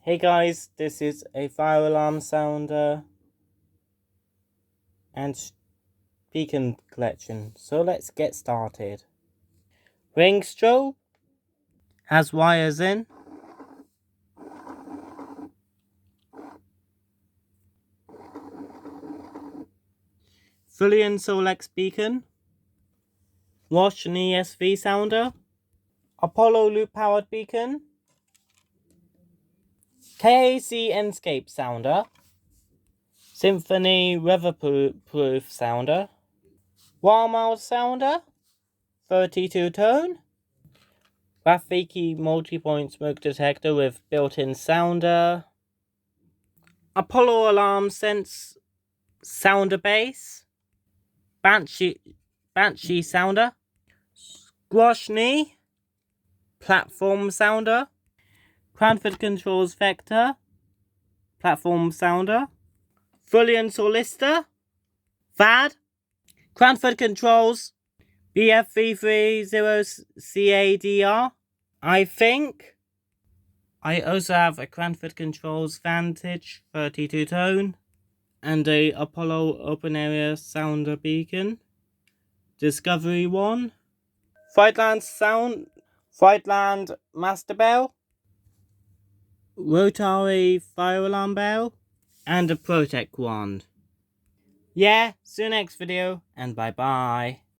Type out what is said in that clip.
Hey guys, this is a fire alarm sounder and beacon collection, so let's get started. Ring strobe has wires in. Fullion Solex beacon. Wash and ESV sounder. Apollo loop powered beacon. KAC Enscape sounder. Symphony weatherproof sounder. Wall mount sounder. 32 tone. Rafiki multi-point smoke detector with built-in sounder. Apollo alarm sense sounder base. Banshee sounder. Squash knee. Platform sounder. Cranford Controls Vector. Platform sounder. Fullion Solista. VAD. Cranford Controls BF330CADR. I think. I also have a Cranford Controls Vantage 32 tone and a Apollo open area sounder beacon. Discovery 1. Frightland Master Bell. Rotary fire alarm bell. And a Protect wand. Yeah, see you next video and bye bye.